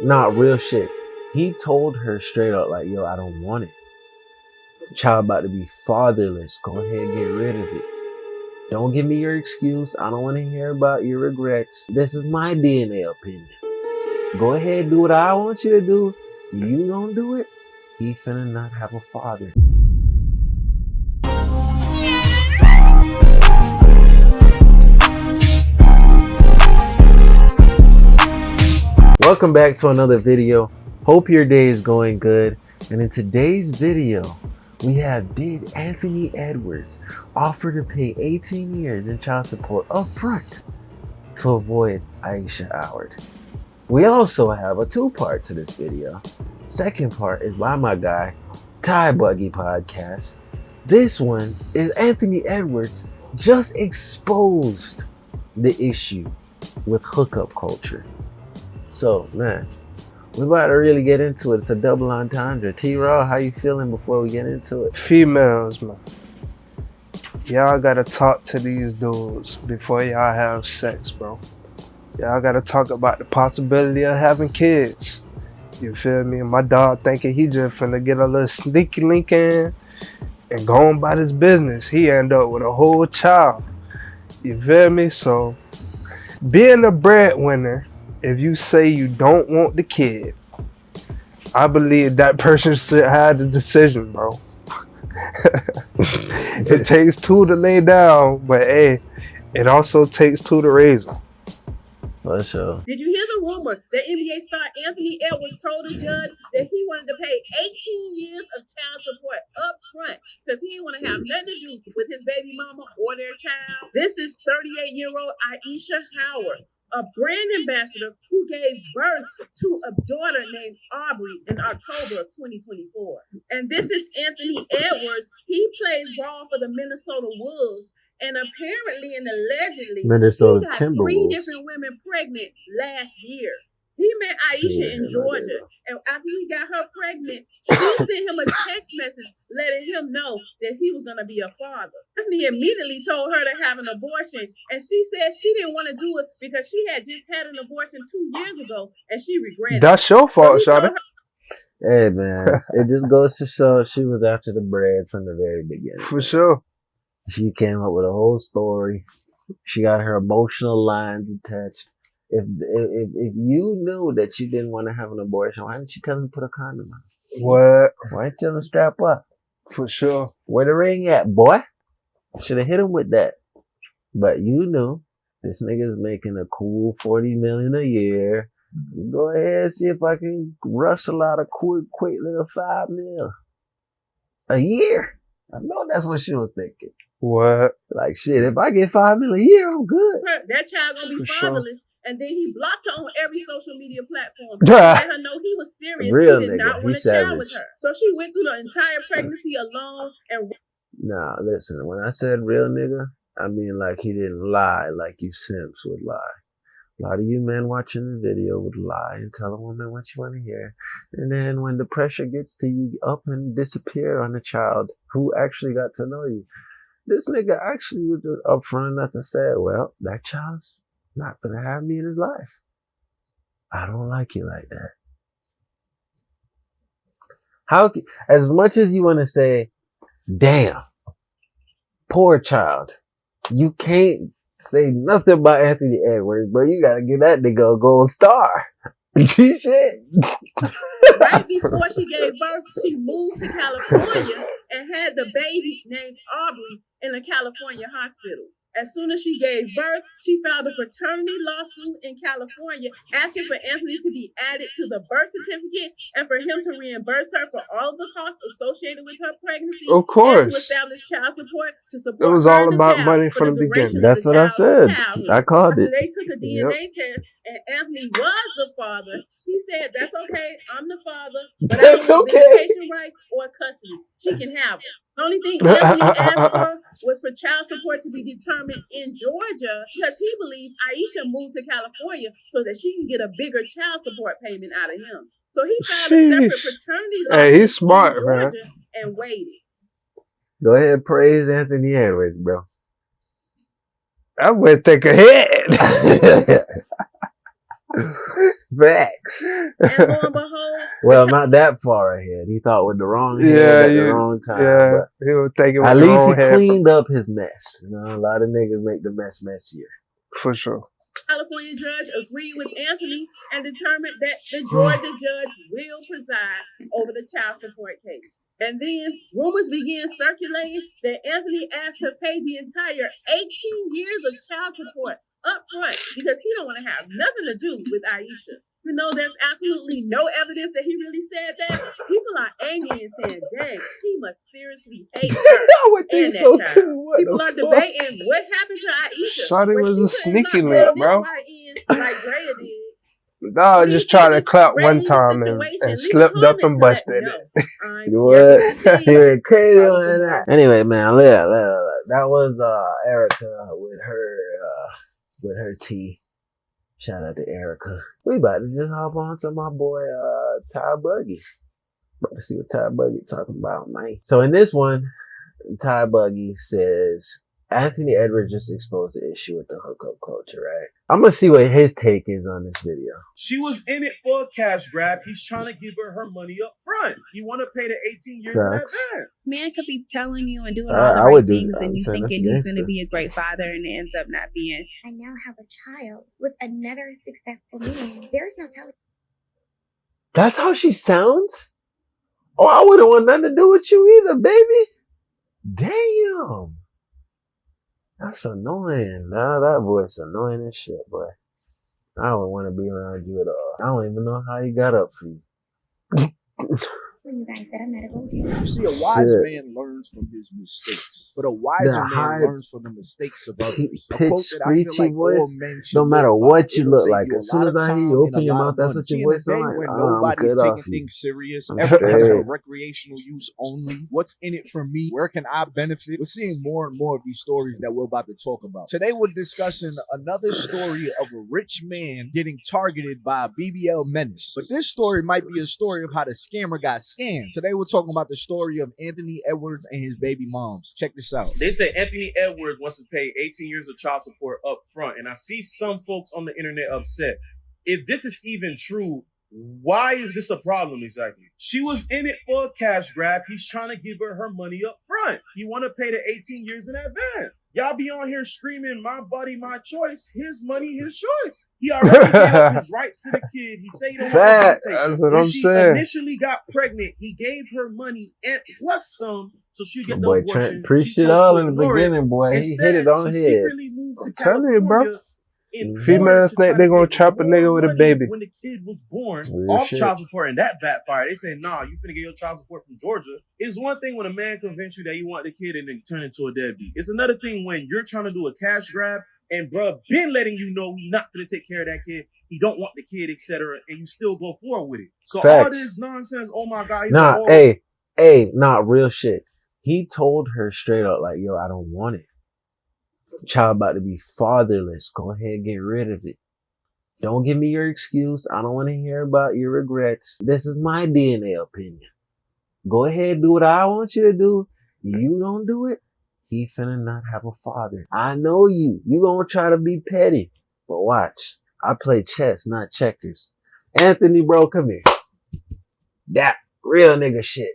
Not real shit. He told her straight up, like, yo, I don't want it. The child about to be fatherless. Go ahead and get rid of it. Don't give me your excuse. I don't want to hear about your regrets. This is my DNA opinion. Go ahead, do what I want you to do. You don't do it, he finna not have a father. Welcome back to another video. Hope your day is going good. And in today's video, we have did Anthony Edwards offer to pay 18 years in child support up front to avoid Aisha Howard. We also have a two-part to this video. Second part is by my guy, Ty Buggy Podcast. This one is Anthony Edwards just exposed the issue with hookup culture. So, man, we're about to really get into it. It's a double entendre. T-Raw, how you feeling before we get into it? Females, man. Y'all gotta talk to these dudes before y'all have sex, bro. Y'all gotta talk about the possibility of having kids. You feel me? My dog thinking he just finna get a little sneaky link in and go on about his business. He end up with a whole child. You feel me? So, being a breadwinner, if you say you don't want the kid, I believe that person should have the decision, bro. It takes two to lay down, but hey, it also takes two to raise them. For sure. Did you hear the rumor that NBA star Anthony Edwards told a judge that he wanted to pay 18 years of child support up front because he didn't want to have nothing to do with his baby mama or their child? This is 38-year-old Aisha Howard, a brand ambassador who gave birth to a daughter named Aubrey in October of 2024. And this is Anthony Edwards. He plays ball for the Minnesota Wolves. And apparently and allegedly, Minnesota he got Timberwolves. 3 different women pregnant last year. He met Aisha in Georgia. And after he got her pregnant, she sent him a text message letting him know that he was going to be a father. Anthony immediately told her to have an abortion. And she said she didn't want to do it because she had just had an abortion 2 years ago and she regretted it. That's your fault, Shawty. Hey, man, it just goes to show she was after the bread from the very beginning. For sure. She came up with a whole story. She got her emotional lines attached. If you knew that she didn't want to have an abortion, why didn't you tell him to put a condom on? What? Why didn't you tell him to strap up? For sure. Where the ring at, boy? Should have hit him with that. But you knew this nigga's making a cool $40 million a year. Go ahead and see if I can rustle out a quick little $5 million a year. I know that's what she was thinking. What? Like, shit, if I get $5 million a year, I'm good. That child gonna be fatherless. Sure. And then he blocked her on every social media platform. Let her know he was serious. Real he did not want a child with her. So she went through the entire pregnancy alone. And nah, listen, when I said real nigga, I mean like he didn't lie like you simps would lie. A lot of you men watching the video would lie and tell a woman what you want to hear. And then when the pressure gets to you, up and disappear on the child who actually got to know you. This nigga actually was just upfront enough to say, well, that child's not gonna have me in his life. I don't like you like that. How, as much as you want to say, damn, poor child, you can't say nothing about Anthony Edwards, bro. You gotta give that nigga a gold star. Shit. Right before she gave birth, she moved to California and had the baby named Aubrey in a California hospital. As soon as she gave birth, she filed a paternity lawsuit in California asking for Anthony to be added to the birth certificate and for him to reimburse her for all of the costs associated with her pregnancy. Of course. And to establish child support to support it was all about money from the beginning. That's what I said. I called it. They took a DNA test and Anthony was the father. He said, that's okay, I'm the father, but I don't want visitation rights or custody. She can have it. The only thing Anthony asked for was for child support to be determined in Georgia because he believed Aisha moved to California so that she can get a bigger child support payment out of him. So he filed a separate paternity lawsuit. Hey, he's smart, in Georgia, man. And waited. Go ahead and praise Anthony Edwards, bro. I went think ahead. Facts. And lo and behold, Well, not that far ahead. He thought with the wrong head Yeah, at the wrong time. yeah. But He was thinking with at the least wrong he head cleaned up his mess. You know, a lot of niggas make the mess messier. for sure. California judge agreed with Anthony and determined that the Georgia judge will preside over the child support case. And then rumors began circulating that Anthony asked to pay the entire 18 years of child support up front because he don't want to have nothing to do with Aisha. You know, there's absolutely no evidence that he really said that. People are angry and saying, dang, he must seriously hate her. I would think and that so child. too. What People the are fuck? debating what happened to Aisha. Shawty Where was she a couldn't sneaky not link, let this bro. right in like Drea did. No, Me just try to in this clap one crazy time and situation, leave a slipped up comment and to let busted me it. know. I'm What? TFT. You went crazy Follow on for that. more. Anyway, man, that was Erica with her tea. Shout out to Erica. We about to just hop on to my boy Ty Buggy. About to see what Ty Buggy talking about, man. So in this one, Ty Buggy says Anthony Edwards just exposed the issue with the hookup culture, right? I'm gonna see what his take is on this video. She was in it for a cash grab. He's trying to give her money up front. You want to pay the 18 years in Facts. advance. Man could be telling you and doing I all the would right do things, that. and I'm you saying thinking that's he's going to gangster. be a great father, and it ends up not being. I now have a child with another successful man. There's no telling. That's how she sounds? Oh, I wouldn't want nothing to do with you either, baby. Damn. That's annoying. Nah, that voice annoying as shit, boy. I don't want to be around you at all. I don't even know how he got up for you. When you guys said I'm not a gold digger. You see, a wise Shit. man learns from his mistakes, but a wiser The high man learns from the mistakes of others. A pitch, quote that I feel screechy like all voice, men should no matter live by. what you It'll look save like. you a As soon lot as of I hear time you and open a your lot mouth, of that's money. what See, your in a voice day sounds like. when I'm nobody's good off taking you. things serious, I'm everything is straight. for recreational use only. What's in it for me? Where can I benefit? We're seeing more and more of these stories that we're about to talk about. Today we're discussing another story of a rich man getting targeted by a BBL menace. But this story might be a story of how the scammer got scammed. Today we're talking about the story of Anthony Edwards and his baby moms. Check this out. They say Anthony Edwards wants to pay 18 years of child support up front. And I see some folks on the internet upset. If this is even true, why is this a problem exactly? She was in it for a cash grab. He's trying to give her money up front. He want to pay the 18 years in advance. Y'all be on here screaming, my body, my choice. His money, his choice. He already gave up his rights to the kid. He said he don't want Facts. to take. That's what When I'm she saying. initially got pregnant, he gave her money and plus some so she get the Boy, abortion. Trent preached She it chose all to in the ignore it. beginning, boy. He Instead, hit it on she the head. secretly moved to I'm telling you, bro. California in order Females to think try they to gonna get trap a more nigga with a money baby. when the kid was born Real off shit. child support, and that backfired. They say, nah, you finna get your child support from Georgia. It's one thing when a man convinces you that you want the kid and then turn into a deadbeat. It's another thing when you're trying to do a cash grab and bruh been letting you know he's not gonna take care of that kid. He don't want the kid, etc., and you still go forward with it. So all Facts. this nonsense, oh my God, he's Nah, like, oh, hey, nah, real shit. He told her straight up, like, yo, I don't want it. Child about to be fatherless. Go ahead and get rid of it. Don't give me your excuse. I don't want to hear about your regrets. This is my DNA opinion. Go ahead and do what I want you to do. You don't do it, he finna not have a father. I know you. You gonna try to be petty. But watch. I play chess, not checkers. Anthony, bro, come here. That real nigga shit.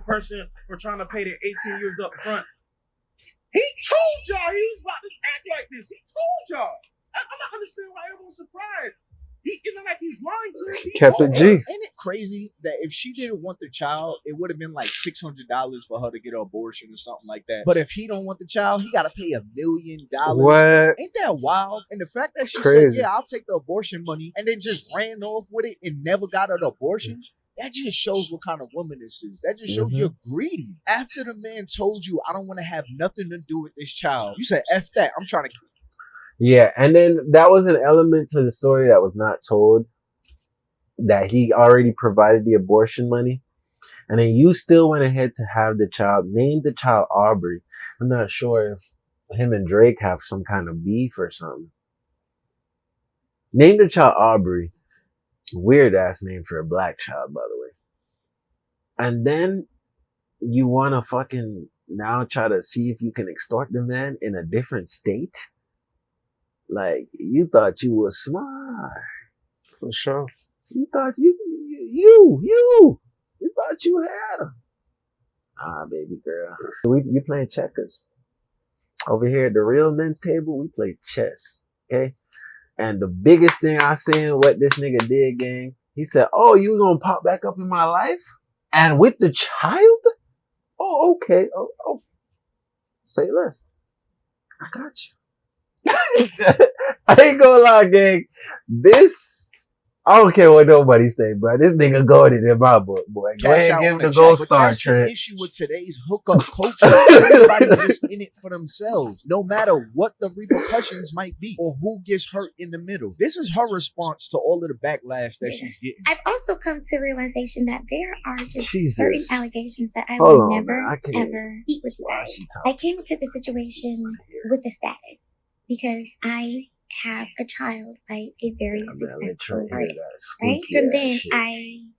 person for trying to pay the 18 years up front. He told y'all he was about to act like this. He told y'all. I'm not understanding why everyone's surprised. It's not like he's lying to us. He Kept told it us. G. Ain't it crazy that if she didn't want the child, it would have been like $600 for her to get an abortion or something like that. But if he don't want the child, he got to pay $1 million. What? Ain't that wild? And the fact that she Crazy. said, yeah, I'll take the abortion money, and then just ran off with it and never got an abortion, that just shows what kind of woman this is. That just shows you're greedy. After the man told you, I don't want to have nothing to do with this child, you said, F that. I'm trying to. Yeah, and then that was an element to the story that was not told, that he already provided the abortion money. And then you still went ahead to have the child, named the child Aubrey. I'm not sure if him and Drake have some kind of beef or something. Named the child Aubrey. Weird ass name for a black child, by the way. And then you want to fucking now try to see if you can extort the man in a different state? Like, you thought you was smart. For sure. You thought you thought you had her. Ah, baby girl. You playing checkers. Over here at the real men's table, we play chess. Okay? And the biggest thing I seen what this nigga did, gang, he said, oh, you gonna pop back up in my life? And with the child? Oh, okay. Oh. Say less. I got you. I ain't gonna lie, gang. I don't care what nobody say, bro. This nigga goated in my book, boy. Go ahead and give him the gold star, Trent. The issue with today's hookup culture. Everybody's just in it for themselves, no matter what the repercussions might be or who gets hurt in the middle. This is her response to all of the backlash that she's getting. I've also come to realization that there are just Jesus. certain allegations that I Hold will on, never, man. I can't- ever eat with you guys. I came into the situation with the status because I have a child by a very successful artist, right? From then,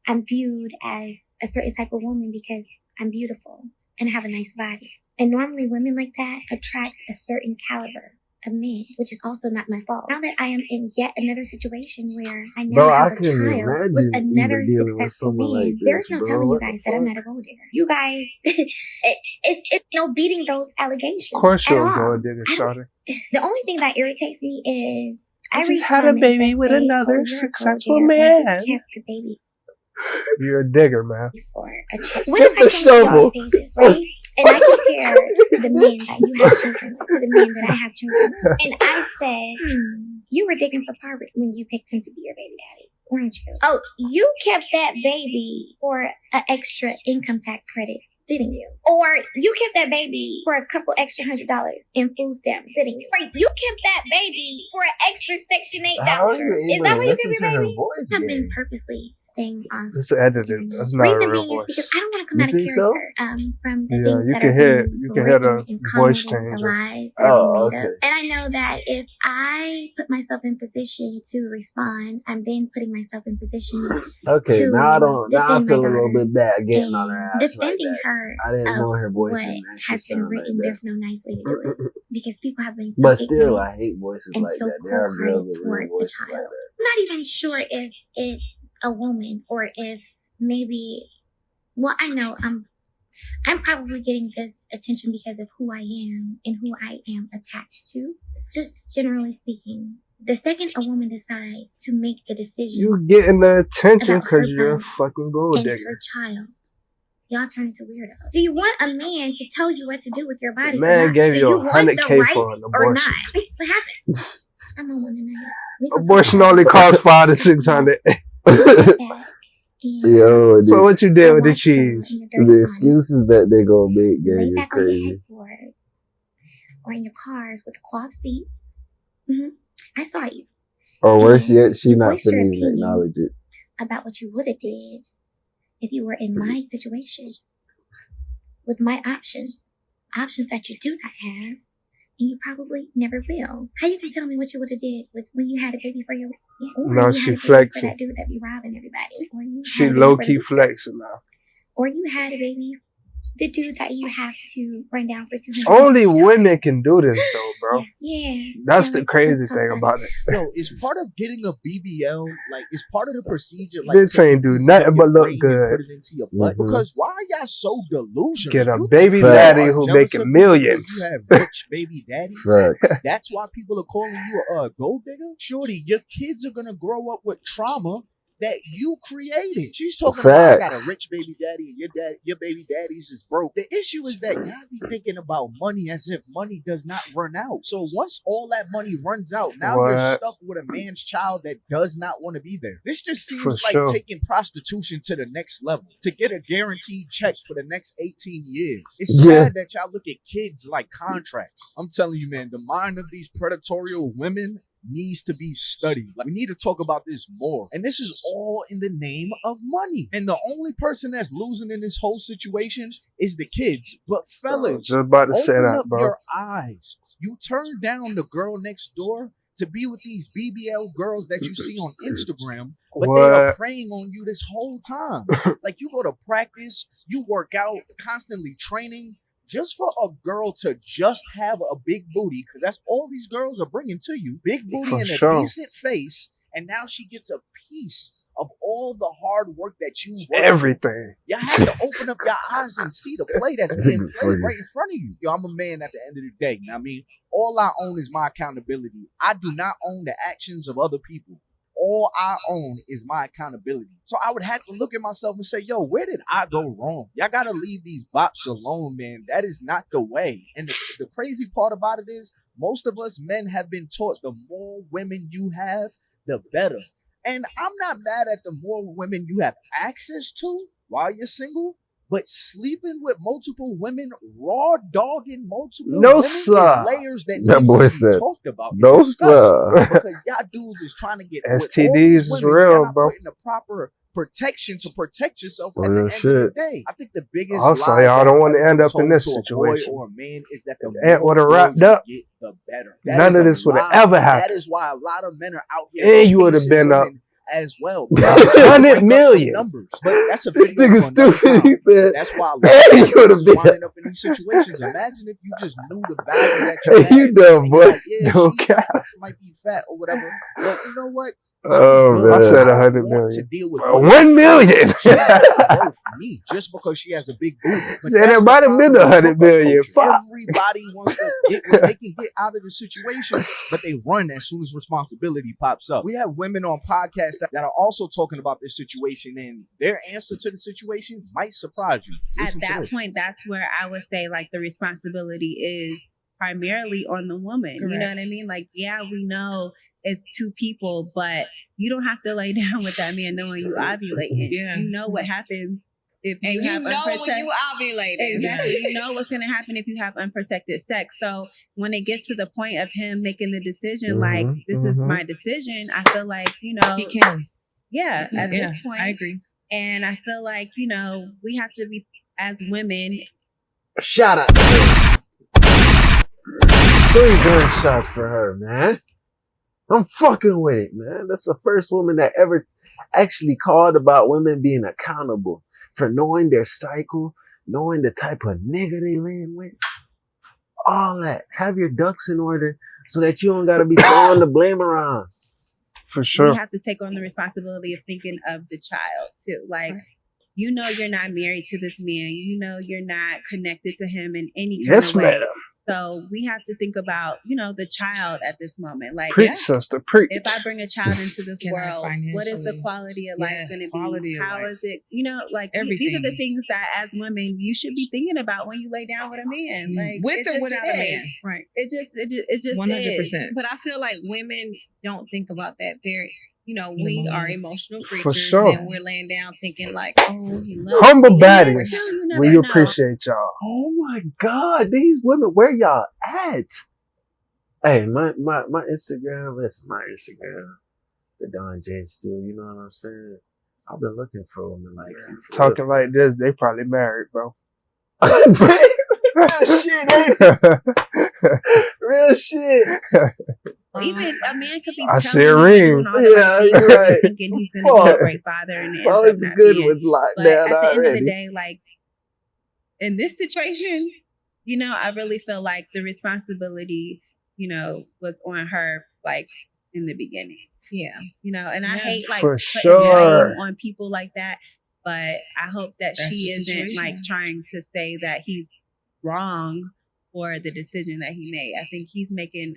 I'm viewed as a certain type of woman because I'm beautiful and have a nice body. And normally women like that attract a certain caliber of men, which is also not my fault. Now that I am in yet another situation where I now have a child with another successful man, like there's no bro. telling you What guys the that I'm fuck? not a gold digger. You guys, it's no beating those allegations. Of course at you're a all. gold digger, shawty. The only thing that irritates me is I just read had a comments baby that with say, another "Oh, you're a gold successful digger," or, man. "You kept the baby You're a digger, man. for a child." What if Get I the come to y'all's shovel. pages, right? And I compare the men that you have children with to the men that I have children with. And I said, you were digging for poverty when you picked him to be your baby daddy, weren't you? Oh, you kept that baby for an extra income tax credit, didn't you? Or you kept that baby for a couple extra $100 in food stamps, didn't you? Or you kept that baby for an extra Section 8 voucher. Is that what you did, baby? I've been purposely staying on. It's edited. That's not Reason a real being voice. is because I don't want to come You out of think so? character from the Yeah, things you that can are hear- being you can hear the written and voice commented, the changer. lies that are Oh, being made okay. up. And I know that if I put myself in position to respond, I'm then putting myself in position Okay, to now I feel defend my a little daughter bit bad getting on her and ass like defending that. her I didn't of know her voice what in that shit has been sound written. like There's that. no nice way to do it because people have been so But still, ignorant I hate voices and like so that. There are girls cold-hearted with real towards the voices like child. that. I'm not even sure if it's a woman or if maybe, well, I know I'm probably getting this attention because of who I am and who I am attached to. Just generally speaking, the second a woman decides to make the decision You getting the attention about her because you're a body fucking gold and digger. her child, y'all turn into weirdos. Do you want a man to tell you what to do with your body? The man or not? gave Do you you want 100K the for rights an or abortion. not? What happened? I'm on one tonight. We gonna talk Abortion about only it. costs 500 to 600. Yo, So what you did with the watched y'all cheese? in your dirty the laundry. excuses that they gonna make, Lay gang, is back on your crazy. headboards or in your cars with the cloth seats. I saw you Or worse yet, she You not voiced your finna even opinion. acknowledge it. about what you would have did if you were in my situation with my options that you do not have, and you probably never will. How you can tell me what you would have did with when you had a baby for your or No, you she had a baby flexing. for that dude that be robbing everybody, or you She had a baby low for the key rich flexing now. or you had a baby, the dude that you have to run down for $200. Only women can do this though, bro. Yeah. That's Yeah, the let's crazy talk thing about it. Yo, is part of getting a BBL, like, is part of the procedure, like, This ain't do pieces nothing of but your look brain and good. put it into your butt? Mhm. Because why are y'all so delusional? Get a You baby think daddy people are who jealous making of you millions. because you have rich baby daddies? Right. That's why people are calling you a gold digger? Shorty, your kids are gonna grow up with trauma that you created. She's talking about, I got a rich baby daddy and your baby daddy's is broke. The issue is that y'all be thinking about money as if money does not run out. So once all that money runs out, now you're What? stuck with a man's child that does not want to be there. This just seems For like sure. taking prostitution to the next level to get a guaranteed check for the next 18 years. It's Yeah. sad that y'all look at kids like contracts. I'm telling you, man, the mind of these predatorial women needs to be studied. Like, we need to talk about this more. And this is all in the name of money. And the only person that's losing in this whole situation is the kids. But fellas, Just about to say open that, up bro. your eyes. You turn down the girl next door to be with these BBL girls that you see on Instagram, but they are What? preying on you this whole time. Like, you go to practice, you work out, constantly training, just for a girl to just have a big booty, because that's all these girls are bringing to you, big booty For and a sure. decent face, and now she gets a piece of all the hard work that you worked for. Everything. You have to open up your eyes and see the play that's being played right in front of you. Yo, I'm a man at the end of the day. I mean, all I own is my accountability. I do not own the actions of other people. All I own is my accountability. So I would have to look at myself and say, yo, where did I go wrong? Y'all got to leave these bops alone, man. That is not the way. And the crazy part about it is most of us men have been taught the more women you have, the better. And I'm not mad at the more women you have access to while you're single, but sleeping with multiple women, raw dogging multiple women, is layers that boy need to be said, talked about. no, Discussed. sir. Because y'all dudes is trying to get with all STDs these is women, real, y'all not bro. putting the proper protection to protect yourself at Real the end shit. of the day. I think the biggest Also, lie y'all that don't want to ever end up in told this to a situation. boy or a man is that the Ant more would've girls wrapped you up. get, the better. That None is of a this would have lie. ever That happened. is why a lot of men are out here And you would have chasing been up women as well. 100 million. Numbers. But that's a This video nigga for another stupid. time. He said, That's why a lot "Hey, of you would've men been winding up in these situations. Imagine if you just knew the value that you had. Hey, you dumb And boy. you're like, yeah, No she cap. might be fat or whatever. But you know what? Oh, Good. I man. said I don't 100 want to million. deal with 1 million. She's not worth me just because she has a big booty. But And that's it the might have been problem with 100 hookup million. culture. Fuck. Everybody wants to get what they can get out of the situation, but they run as soon as responsibility pops up. We have women on podcasts that are also talking about this situation, and their answer to the situation might surprise you. At Listen to that this. point, that's where I would say like the responsibility is primarily on the woman. You know Correct. what I mean? Like, yeah, we know it's two people, but you don't have to lay down with that man knowing you ovulating. Yeah. You know what happens if And you you have know when you ovulated. Exactly. You know what's going to happen if you have unprotected sex. So when it gets to the point of him making the decision, like, this is my decision, I feel like, you know, He can. yeah, at Yeah, this point. I agree. And I feel like, you know, we have to be, as women, Shout out to her. 3 gunshots for her, man. I'm fucking with it, man. That's the first woman that ever actually called about women being accountable for knowing their cycle, knowing the type of nigga they laying with. All that. Have your ducks in order so that you don't gotta be throwing the blame around. For sure. we have to take on the responsibility of thinking of the child too. Like, you know, you're not married to this man. You know, you're not connected to him in any kind Yes, of way. madam. So we have to think about, you know, the child at this moment. Like, Preach, sister. Preach. if I bring a child into this Can I world, what is the financially- quality of life Yes, going to quality be? of How life. is it? You know, like these are the Everything. things that as women you should be thinking about when you lay down with a man. Like, With it or just without a is. man. Right. It just 100%. But I feel like women don't think about that. They're, you know, we are emotional For creatures, sure. and we're laying down thinking like, oh, he loves Humble me. baddies. You never We know. appreciate y'all. Oh my God, these women, where y'all at? Hey, my Instagram, listen, my Instagram, the Don J Stew, you know what I'm saying? I've been looking for women like you. for Talking like this, they probably married, bro. real shit, ain't it? Real shit. Even a man could be I telling see a you ring. doing all the Yeah, right you're things, right. thinking he's going to be a Fuck. great father, and it It's ends always up the not good being. ones locked But down at the end of the already. day, like, in this situation, you know, I really feel like the responsibility, you know, was on her, like, in the beginning. Yeah. You know, and I Yeah. hate like For putting sure. blame on people like that. But I hope that That's she the isn't situation. like trying to say that he's wrong for the decision that he made. I think he's making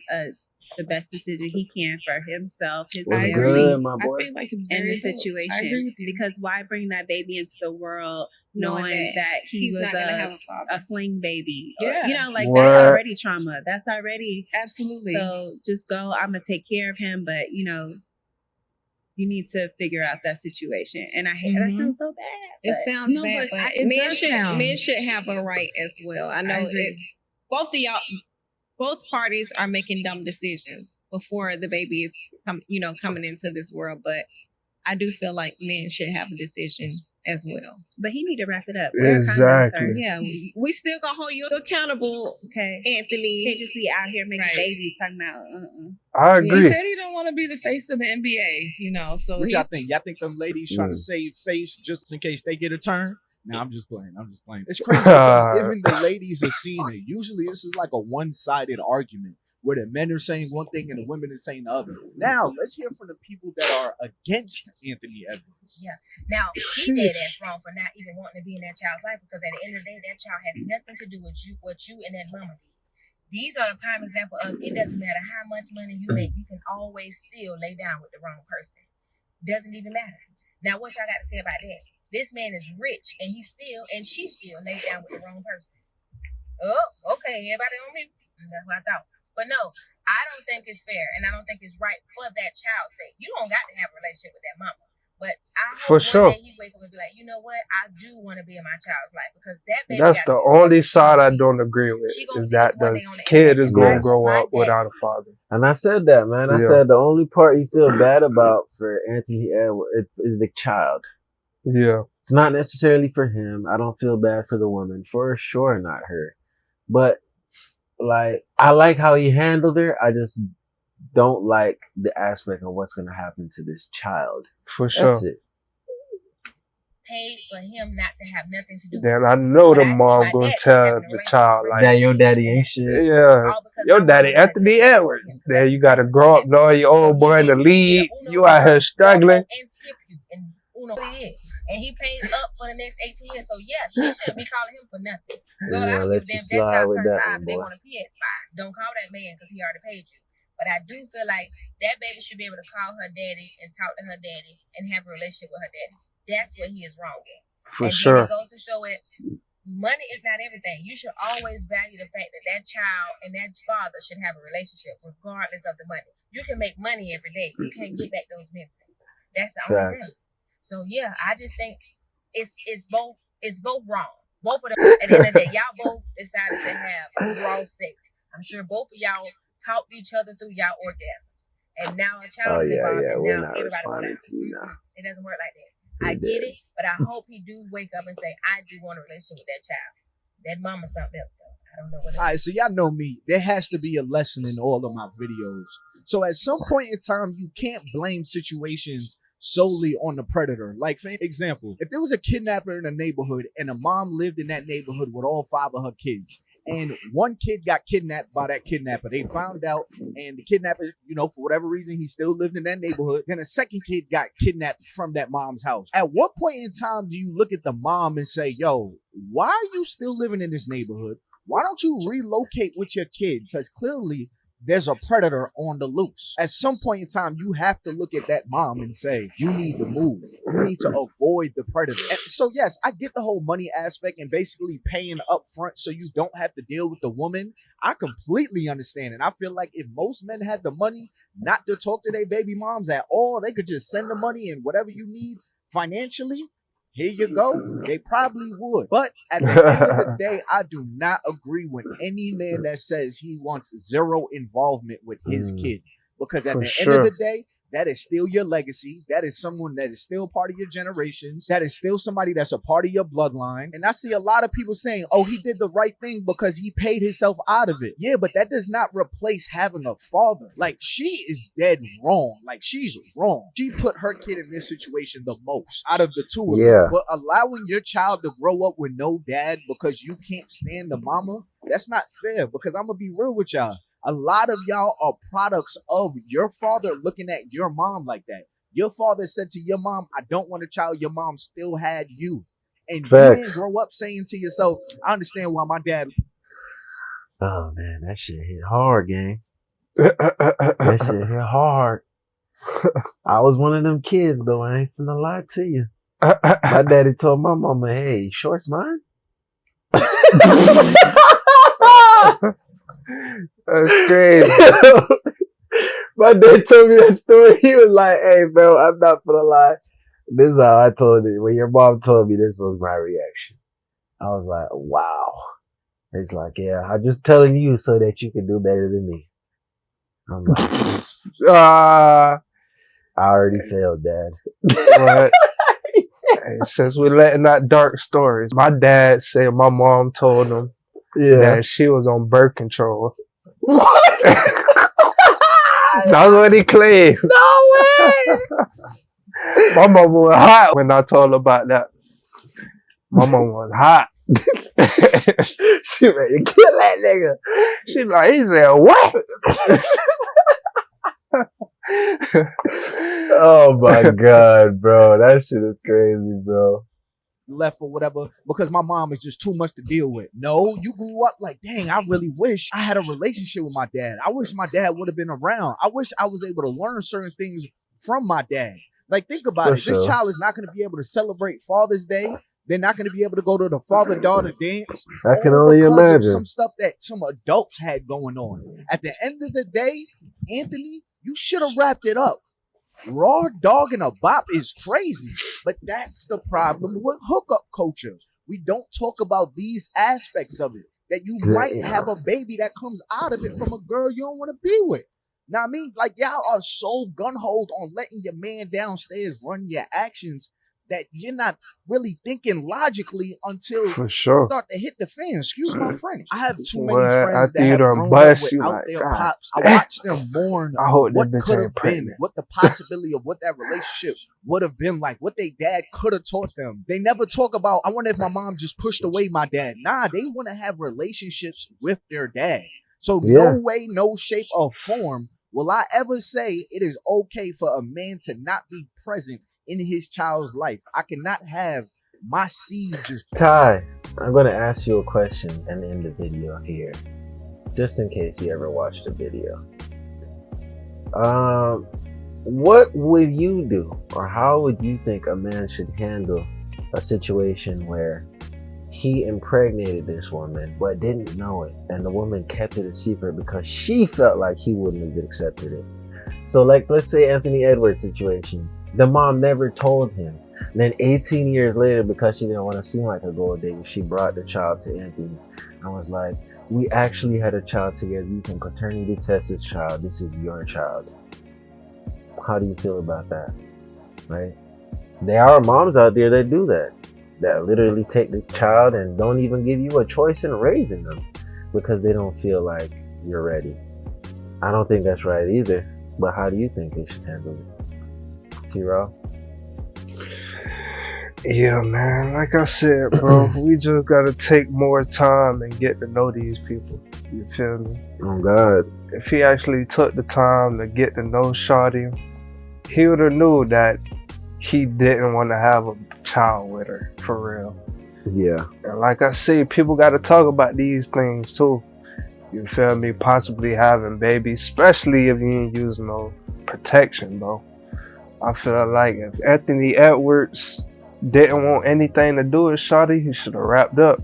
the best decision he can for himself, his Well, I family, good, my boy. I feel like it's and very the dope. I agree situation. with you. Because why bring that baby into the world Knowing knowing that he He's was not going to have a father. a fling baby? Or, Yeah. you know, like What? that's already trauma. That's already. Absolutely. So just go. I'm gonna take care of him, but you know, you need to figure out that situation. And I hate that Mhm. sounds so bad. It but- sounds No, bad, but but it men does should sound- men should have a right as well. I know agree. both of y'all, both parties are making dumb decisions before the baby is coming into this world. But I do feel like men should have a decision as well. But he need to wrap it up. Wear a condom, Exactly. sir. Yeah, we still gonna hold you accountable, Okay. Anthony. You can't just be out here making Right. babies talking about. I He agree. said he don't want to be the face of the NBA, you know. So What he, y'all think? Y'all think them ladies trying Mm. to save face just in case they get a turn? Nah, I'm just playing. It's crazy because even the ladies are seeing it. Usually this is like a one-sided argument where the men are saying one thing and the women are saying the other. Now, let's hear from the people that are against Anthony Edwards. Yeah. Now, he did as wrong for not even wanting to be in that child's life, because at the end of the day, that child has nothing to do with what you and that mama did. These are a prime example of it doesn't matter how much money you make, you can always still lay down with the wrong person. Doesn't even matter. Now, what y'all got to say about that? This man is rich, and she still laid down with the wrong person. Oh, okay, everybody on me. That's what I thought. But no, I don't think it's fair, and I don't think it's right for that child's sake. You don't got to have a relationship with that mama. But I hope one day he wake up and be like, you know what? I do want to be in my child's life, because that baby. That's the only side I don't agree with, is that the kid is going to grow up without a father. And I said that, man. I said the only part you feel bad about for Anthony Edwards is the child. Yeah. It's not necessarily for him. I don't feel bad for the woman. For sure not her. But, like, I like how he handled her. I just don't like the aspect of what's going to happen to this child. For sure. That's it. Paid for him not to have nothing to do with Then I know the mom gonna tell the child like, that your daddy ain't shit. Yeah, your daddy Anthony Edwards. Then you gotta grow up knowing your old boy in the league. You out here struggling. And he paid up for the next 18 years. So yeah, she shouldn't be calling him for nothing. Girl, Yeah, I don't let give a you damn. That slide child with turned that 5 one, and they boy. want a PS5. Don't call that man because he already paid you. But I do feel like that baby should be able to call her daddy and talk to her daddy and have a relationship with her daddy. That's what he is wrong in. For and sure. then it goes to show it, money is not everything. You should always value the fact that that child and that father should have a relationship regardless of the money. You can make money every day. You can't get back those memories. That's the only thing. So yeah, I just think it's both wrong. Both of them. At the end of the day, y'all both decided to have raw sex. I'm sure both of y'all talked each other through y'all orgasms. And now a child is involved, and now everybody wants out. It doesn't work like that. I get it, but I hope he do wake up and say, I do want a relationship with that child. That mama's something else, though. I don't know what it is. All right, so y'all know me. There has to be a lesson in all of my videos. So at some point in time, you can't blame situations solely on the predator. Like, for example, if there was a kidnapper in a neighborhood and a mom lived in that neighborhood with all 5 of her kids, and one kid got kidnapped by that kidnapper, they found out, and the kidnapper, for whatever reason, he still lived in that neighborhood. Then a second kid got kidnapped from that mom's house. At what point in time do you look at the mom and say, yo, why are you still living in this neighborhood? Why don't you relocate with your kids? Because clearly there's a predator on the loose. At some point in time, you have to look at that mom and say, you need to move. You need to avoid the predator. And so yes, I get the whole money aspect and basically paying up front so you don't have to deal with the woman. I completely understand it. I feel like if most men had the money not to talk to their baby moms at all, they could just send the money and whatever you need financially, here you go. They probably would. But at the end of the day, I do not agree with any man that says he wants zero involvement with his kid. Because at the end of the day, that is still your legacy. That is someone that is still part of your generations. That is still somebody that's a part of your bloodline. And I see a lot of people saying, oh, he did the right thing because he paid himself out of it. Yeah, but that does not replace having a father. Like, she is dead wrong. Like, she's wrong. She put her kid in this situation the most out of the two of them. But allowing your child to grow up with no dad because you can't stand the mama, that's not fair. Because I'm going to be real with y'all. A lot of y'all are products of your father looking at your mom like that. Your father said to your mom, I don't want a child. Your mom still had you. And you didn't grow up saying to yourself, I understand why my dad. Oh, man, that shit hit hard, gang. That shit hit hard. I was one of them kids, though. I ain't finna lie to you. My daddy told my mama, hey, short's mine? That's crazy. My dad told me that story. He was like, hey, bro, I'm not gonna lie. This is how I told it. When your mom told me, this was my reaction. I was like, wow. It's like, yeah, I'm just telling you so that you can do better than me. I'm like, I already failed, Dad. But, hey, since we're letting out dark stories, my dad said my mom told him that she was on birth control. What? That's what he claimed. No way! My mom was hot when I told her about that. My mom was hot. She ready to kill that nigga. She like, he said, what? Oh my God, bro. That shit is crazy, bro. Left or whatever because my mom is just too much to deal with. No, you grew up like, dang, I really wish I had a relationship with my dad. I wish my dad would have been around. I wish I was able to learn certain things from my dad. Like, think about it. Sure. This child is not going to be able to celebrate Father's Day. They're not going to be able to go to the father-daughter dance. I can all only because of imagine. some stuff that some adults had going on. At the end of the day, Anthony, you should have wrapped it up. Raw dog and a bop is crazy, but that's the problem with hookup culture. We don't talk about these aspects of it, that you might have a baby that comes out of it from a girl you don't want to be with. Now, I mean, like, y'all are so gun-ho on letting your man downstairs run your actions that you're not really thinking logically until For sure. you start to hit the fan. Excuse my French. I have too many Well, friends after that you have done grown up bust, you without like, their God pops. I damn. watched them mourn I hope what this bitch could ain't have been, pregnant. what the possibility of what that relationship would have been like, what their dad could have taught them. They never talk about, I wonder if my mom just pushed away my dad. Nah, they want to have relationships with their dad. So Yeah. no way, no shape or form will I ever say it is okay for a man to not be present in his child's life. I cannot have my seed just... Ty, I'm going to ask you a question and end the video here, just in case you ever watched the video. What would you do, or how would you think a man should handle a situation where he impregnated this woman but didn't know it, and the woman kept it a secret because she felt like he wouldn't have accepted it? So, like, let's say Anthony Edwards situation. The mom never told him. And then 18 years later, because she didn't want to seem like a gold digger, she brought the child to Anthony and was like, we actually had a child together. You can paternity test this child. This is your child. How do you feel about that? Right? There are moms out there that do that. That literally take the child and don't even give you a choice in raising them because they don't feel like you're ready. I don't think that's right either. But how do you think they should handle it? T-Raw? Yeah, man. Like I said, bro, we just gotta take more time and get to know these people. You feel me? Oh, God. If he actually took the time to get to know Shawty, he would have knew that he didn't want to have a child with her, for real. Yeah. And like I say, people gotta talk about these things too. You feel me? Possibly having babies, especially if you ain't using no protection, bro. I feel like if Anthony Edwards didn't want anything to do with Shawty, he should have wrapped up.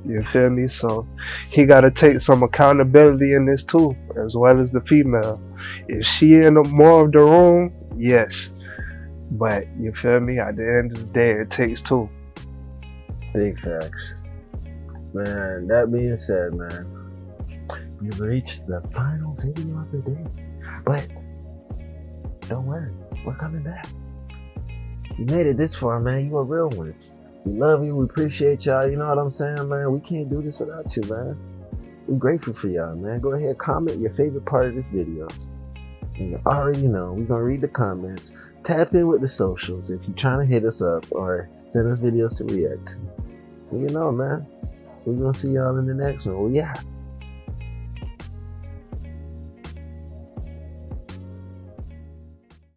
You feel me? So he got to take some accountability in this too, as well as the female. Is she in more of the room? Yes. But you feel me? At the end of the day, it takes two. Big facts. Man, that being said, man, you've reached the final video of the day. But don't worry, we're coming back. You made it this far, man. You a real one. We love you. We appreciate y'all. You know what I'm saying, man? We can't do this without you, man. We're grateful for y'all, man. Go ahead, comment your favorite part of this video. And you already know, we're going to read the comments. Tap in with the socials if you're trying to hit us up or send us videos to react to. You know, man. We're going to see y'all in the next one. Well, yeah.